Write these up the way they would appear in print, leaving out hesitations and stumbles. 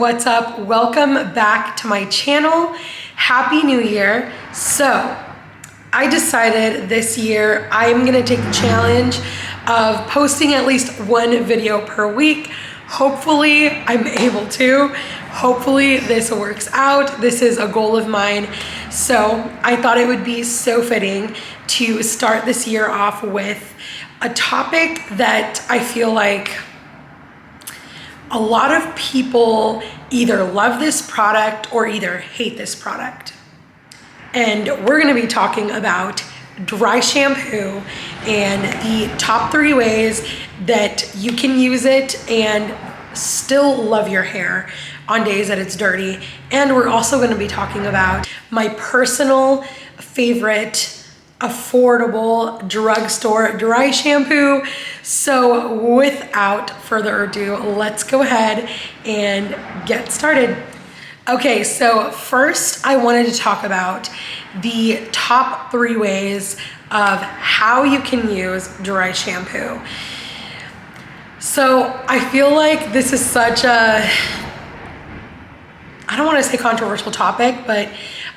what's up? Welcome back to my channel. Happy New Year. So I decided this year I'm gonna take the challenge of posting at least one video per week. Hopefully I'm able to. Hopefully this works out. This is a goal of mine. So I thought it would be so fitting to start this year off with a topic that I feel like a lot of people either love this product or either hate this product. And we're gonna be talking about dry shampoo and the top 3 ways that you can use it and still love your hair on days that it's dirty. And we're also gonna be talking about my personal favorite affordable drugstore dry shampoo. So without further ado, let's go ahead and get started. Okay, so first I wanted to talk about the top 3 ways of how you can use dry shampoo. So I feel like this is such a, I don't want to say controversial topic, but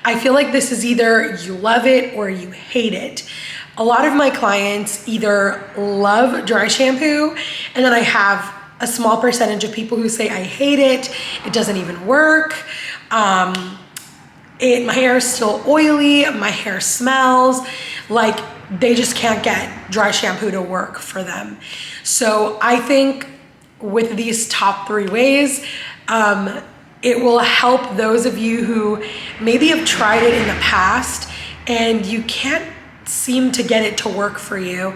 I feel like this is either you love it or you hate it. A lot of my clients either love dry shampoo, and then I have a small percentage of people who say I hate it, it doesn't even work, my hair is still oily, my hair smells, like they just can't get dry shampoo to work for them. So I think with these top 3 ways, it will help those of you who maybe have tried it in the past and you can't seem to get it to work for you.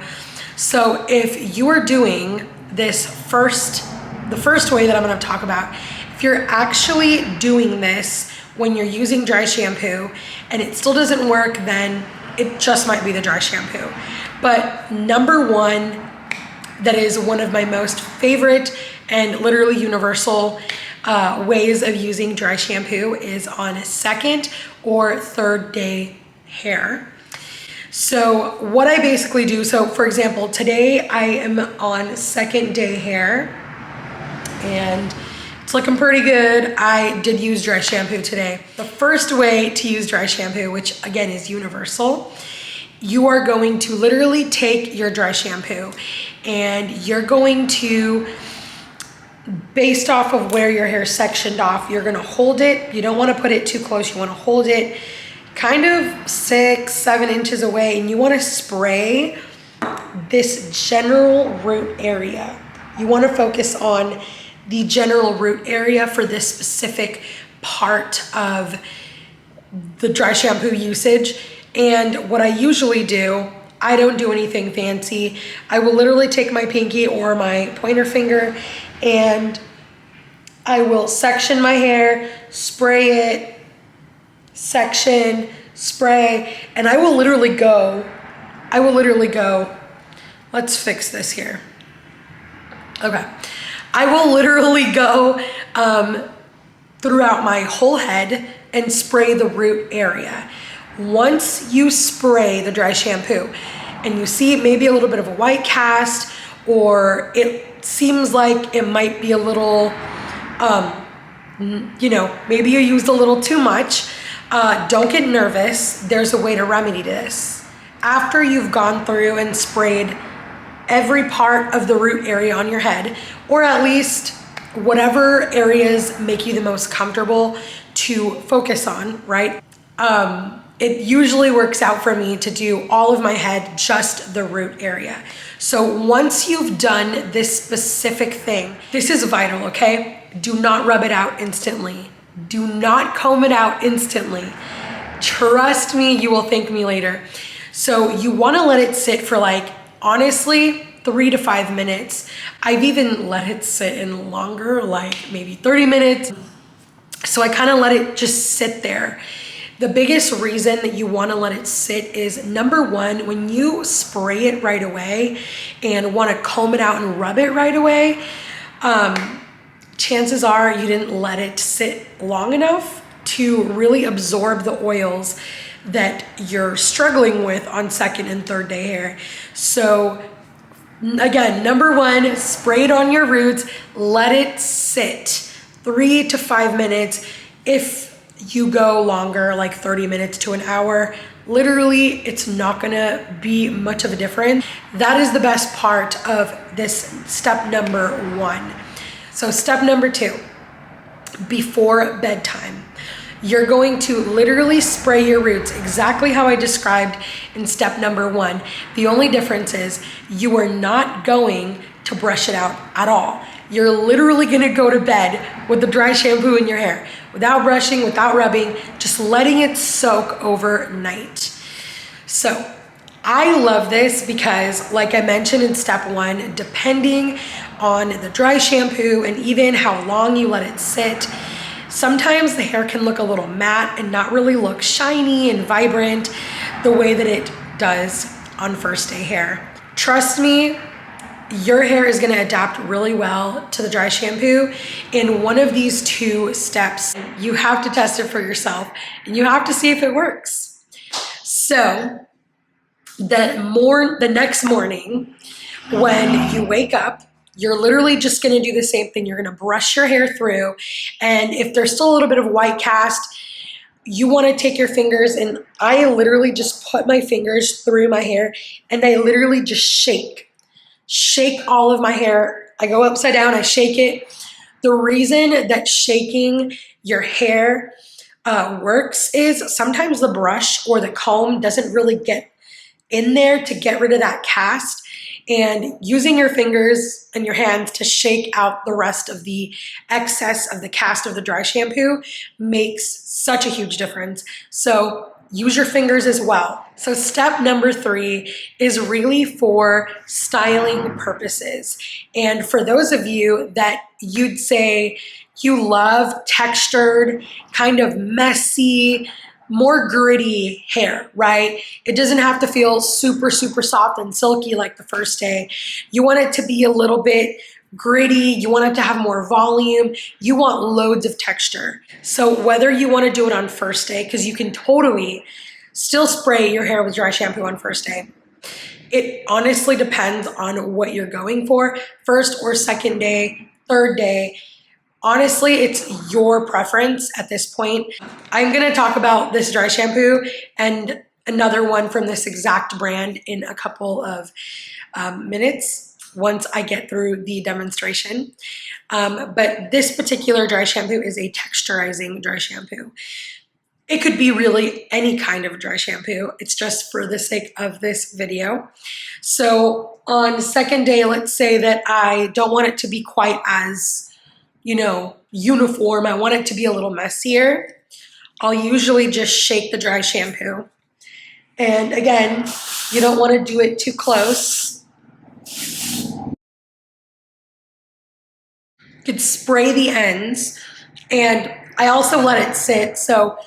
So if you are doing this the first way that I'm gonna talk about, if you're actually doing this when you're using dry shampoo and it still doesn't work, then it just might be the dry shampoo. But number 1, that is one of my most favorite and literally universal ways of using dry shampoo is on 2nd or 3rd day hair. So what I basically do, so for example, today I am on 2nd day hair and it's looking pretty good. I did use dry shampoo today. The first way to use dry shampoo, which again is universal, you are going to literally take your dry shampoo and you're going to, based off of where your hair sectioned off, you're gonna hold it. You don't wanna put it too close. You wanna hold it kind of 6-7 inches away, and you wanna spray this general root area. You wanna focus on the general root area for this specific part of the dry shampoo usage. And what I usually do, I don't do anything fancy. I will literally take my pinky or my pointer finger and I will section my hair, spray it, section, spray, and I will literally go, let's fix this here. Okay. I will literally go throughout my whole head and spray the root area. Once you spray the dry shampoo and you see maybe a little bit of a white cast, or it seems like it might be a little, maybe you used a little too much, don't get nervous. There's a way to remedy this. After you've gone through and sprayed every part of the root area on your head, or at least whatever areas make you the most comfortable to focus on, right? It usually works out for me to do all of my head, just the root area. So once you've done this specific thing, this is vital, okay? Do not rub it out instantly. Do not comb it out instantly. Trust me, you will thank me later. So you wanna let it sit for honestly, 3 to 5 minutes. I've even let it sit in longer, maybe 30 minutes. So I kind of let it just sit there. The biggest reason that you want to let it sit is, number 1, when you spray it right away and want to comb it out and rub it right away, chances are you didn't let it sit long enough to really absorb the oils that you're struggling with on 2nd and 3rd day hair. So again, number 1, spray it on your roots, let it sit 3 to 5 minutes. If you go longer, like 30 minutes to an hour, literally it's not gonna be much of a difference. That is the best part of this step number 1. So step number 2, before bedtime, you're going to literally spray your roots exactly how I described in step number 1. The only difference is you are not going to brush it out at all. You're literally gonna go to bed with the dry shampoo in your hair, without brushing, without rubbing, just letting it soak overnight. So I love this because, like I mentioned in step 1, depending on the dry shampoo and even how long you let it sit, sometimes the hair can look a little matte and not really look shiny and vibrant the way that it does on first day hair. Trust me, your hair is gonna adapt really well to the dry shampoo in one of these 2 steps. You have to test it for yourself and you have to see if it works. So the next morning when you wake up, you're literally just gonna do the same thing. You're gonna brush your hair through, and if there's still a little bit of white cast, you wanna take your fingers, and I literally just put my fingers through my hair and I literally just shake all of my hair. I go upside down, I shake it. The reason that shaking your hair works is sometimes the brush or the comb doesn't really get in there to get rid of that cast, and using your fingers and your hands to shake out the rest of the excess of the cast of the dry shampoo makes such a huge difference. So use your fingers as well. So step number 3 is really for styling purposes. And for those of you that you'd say you love textured, kind of messy, more gritty hair, right? It doesn't have to feel super, super soft and silky like the first day. You want it to be a little bit gritty, you want it to have more volume, you want loads of texture. So whether you want to do it on first day, because you can totally still spray your hair with dry shampoo on first day. It honestly depends on what you're going for, first or second day, third day. Honestly, it's your preference at this point. I'm gonna talk about this dry shampoo and another one from this exact brand in a couple of minutes once I get through the demonstration. But this particular dry shampoo is a texturizing dry shampoo. It could be really any kind of dry shampoo. It's just for the sake of this video. So on second day, let's say that I don't want it to be quite as, uniform. I want it to be a little messier. I'll usually just shake the dry shampoo. And again, you don't want to do it too close. You could spray the ends, and I also let it sit, so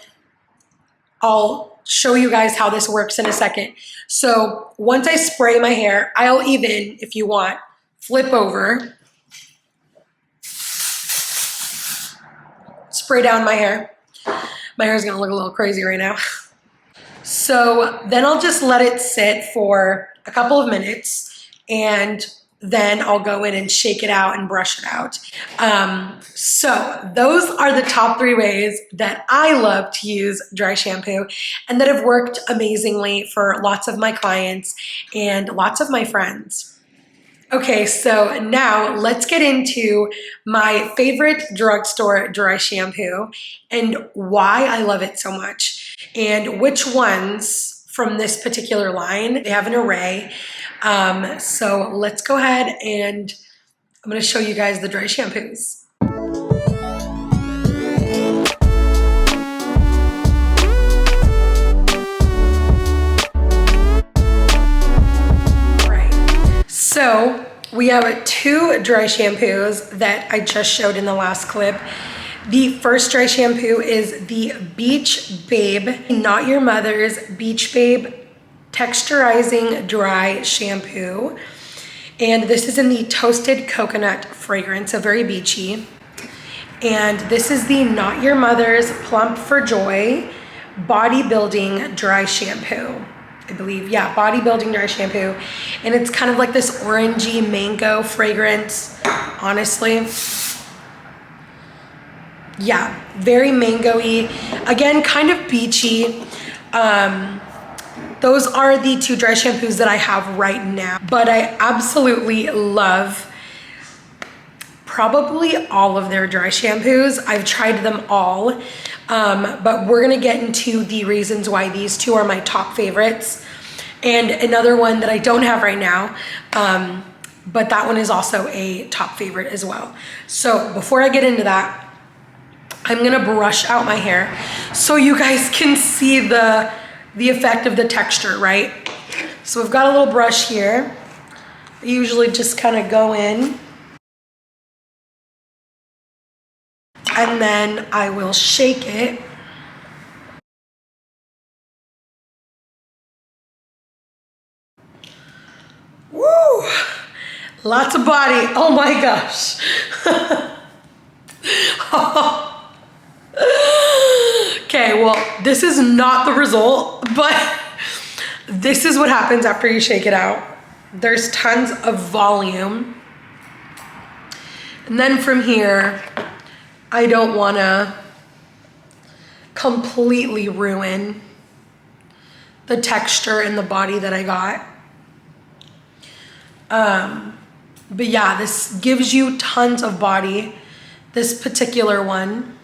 I'll show you guys how this works in a second. So once I spray my hair, I'll even, if you want, flip over, spray down my hair. My hair is gonna look a little crazy right now. So then I'll just let it sit for a couple of minutes, and then I'll go in and shake it out and brush it out. So those are the top 3 ways that I love to use dry shampoo and that have worked amazingly for lots of my clients and lots of my friends. Okay, so now let's get into my favorite drugstore dry shampoo and why I love it so much and which ones from this particular line. They have an array. So let's go ahead and I'm gonna show you guys the dry shampoos. So we have 2 dry shampoos that I just showed in the last clip. The first dry shampoo is the Beach Babe, Not Your Mother's Beach Babe Texturizing Dry Shampoo. And this is in the Toasted Coconut fragrance, so very beachy. And this is the Not Your Mother's Plump for Joy Bodybuilding Dry Shampoo. I believe, yeah, bodybuilding dry shampoo. And it's kind of like this orangey mango fragrance, honestly. My hair is gonna look a little crazy right now. So Yeah, very mango-y. Again, kind of beachy. Those are the two dry shampoos that I have right now. But I absolutely love probably all of their dry shampoos. I've tried them all. But we're gonna get into the reasons why these two are my top favorites. And another one that I don't have right now, but that one is also a top favorite as well. So before I get into that, I'm gonna brush out my hair so you guys can see the effect of the texture, right? So we've got a little brush here. I usually just kind of go in and then I will shake it. Woo! Lots of body, oh my gosh. Okay, well, this is not the result, but this is what happens after you shake it out. There's tons of volume. And then from here, I don't wanna completely ruin the texture and the body that I got. But yeah, this gives you tons of body, this particular one.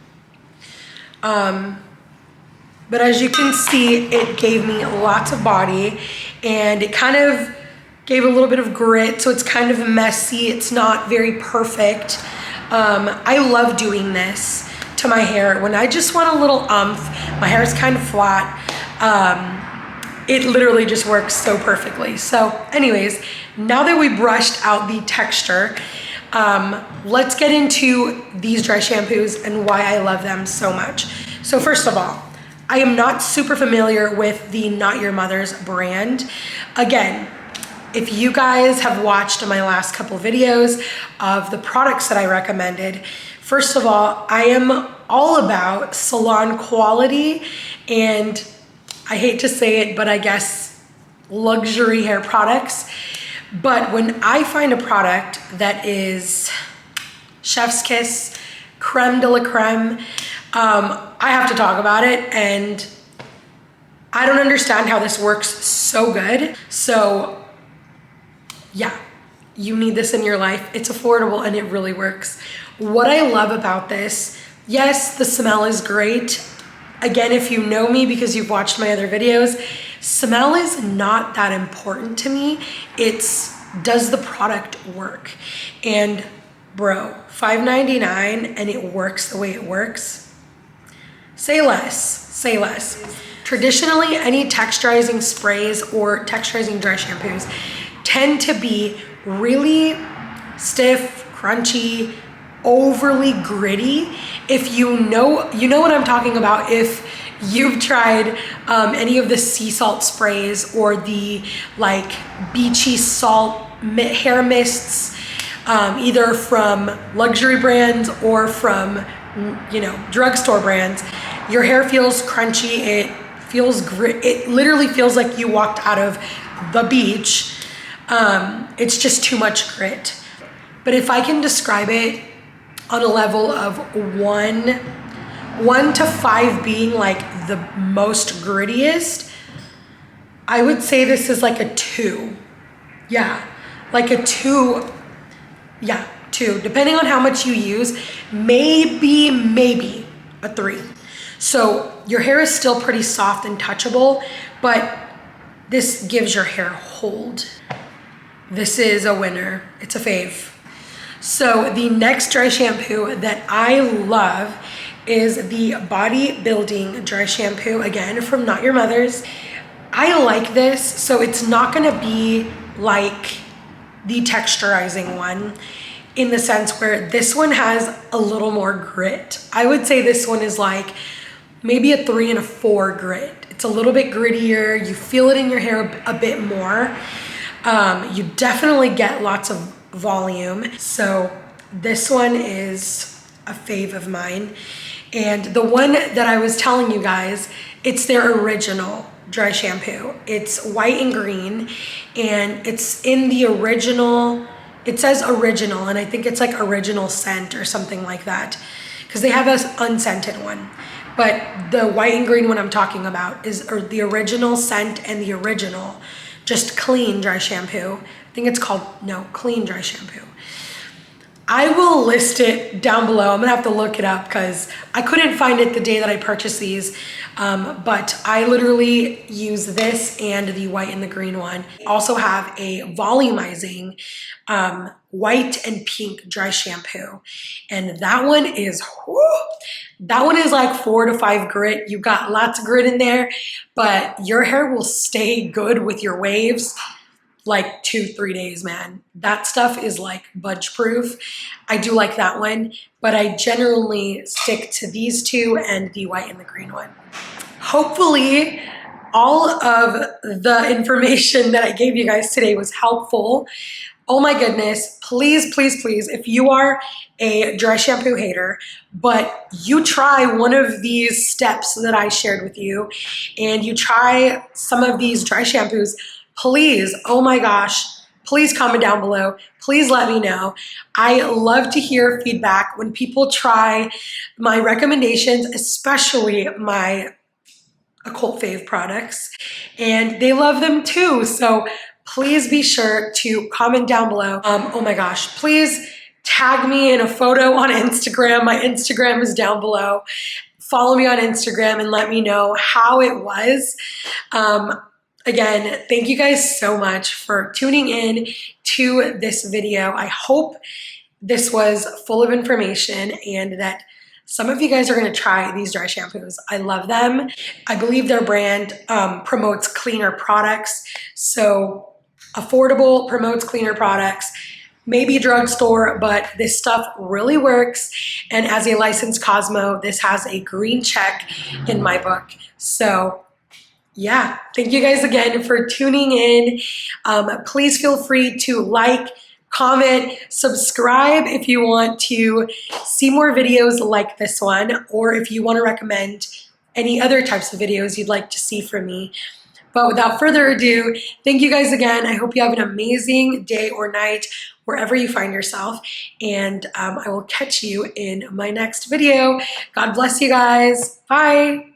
But as you can see, it gave me lots of body and it kind of gave a little bit of grit, so it's kind of messy. It's not very perfect. I love doing this to my hair when I just want a little umph. My hair is kind of flat. It literally just works so perfectly. So anyways, now that we brushed out the texture, let's get into these dry shampoos and why I love them so much. So first of all, I am not super familiar with the Not Your Mother's brand. Again, if you guys have watched my last couple videos of the products that I recommended, first of all, I am all about salon quality and I hate to say it, but I guess luxury hair products. But when I find a product that is chef's kiss, creme de la creme, I have to talk about it, and I don't understand how this works so good. So yeah, you need this in your life. It's affordable and it really works. What I love about this, yes, the smell is great. Again, if you know me because you've watched my other videos, smell is not that important to me. It's, does the product work? And bro, $5.99 and it works the way it works. Say less, say less. Traditionally, any texturizing sprays or texturizing dry shampoos tend to be really stiff, crunchy, overly gritty. If you know what I'm talking about. If you've tried any of the sea salt sprays or the like beachy salt hair mists, either from luxury brands or from, you know, drugstore brands, your hair feels crunchy, it feels grit, it literally feels like you walked out of the beach. It's just too much grit. But if I can describe it on a level of 1 to 5 being like the most grittiest, I would say this is like a 2. Yeah, like a 2. Yeah, 2, depending on how much you use, maybe a 3. So your hair is still pretty soft and touchable, but this gives your hair hold. This is a winner, it's a fave. So the next dry shampoo that I love is the Body Building Dry Shampoo, again from Not Your Mother's. I like this, so it's not gonna be like the texturizing one in the sense where this one has a little more grit. I would say this one is like maybe a 3 and a 4 grit. It's a little bit grittier, you feel it in your hair a bit more. You definitely get lots of volume. So this one is a fave of mine. And the one that I was telling you guys, it's their original dry shampoo. It's white and green, and it's in the original, it says original, and I think it's like original scent or something like that. because they have an unscented one. But the white and green one I'm talking about is the original scent and the original just clean dry shampoo. I think it's called, no, clean dry shampoo. I will list it down below. I'm gonna have to look it up because I couldn't find it the day that I purchased these. But I literally use this and the white and the green one. I also have a volumizing white and pink dry shampoo. And that one is, that one is like 4 to 5 grit. You got lots of grit in there, but your hair will stay good with your waves like 2-3 days, man. That stuff is like budge proof. I do like that one, but I generally stick to these two and the white and the green one. Hopefully all of the information that I gave you guys today was helpful. Oh my goodness, please, please, please, if you are a dry shampoo hater, but you try one of these steps that I shared with you and you try some of these dry shampoos, please, oh my gosh, please comment down below. Please let me know. I love to hear feedback when people try my recommendations, especially my occult fave products, and they love them too. So please be sure to comment down below. Oh my gosh, please tag me in a photo on Instagram. My Instagram is down below. Follow me on Instagram and let me know how it was. Again, thank you guys so much for tuning in to this video. I hope this was full of information and that some of you guys are going to try these dry shampoos. I love them. I believe their brand promotes cleaner products. So affordable, promotes cleaner products. Maybe drugstore, but this stuff really works. And as a licensed Cosmo, this has a green check in my book. So yeah, thank you guys again for tuning in. Please feel free to like, comment, subscribe if you want to see more videos like this one, or if you want to recommend any other types of videos you'd like to see from me. But without further ado, thank you guys again. I hope you have an amazing day or night wherever you find yourself, and I will catch you in my next video. God bless you guys. Bye.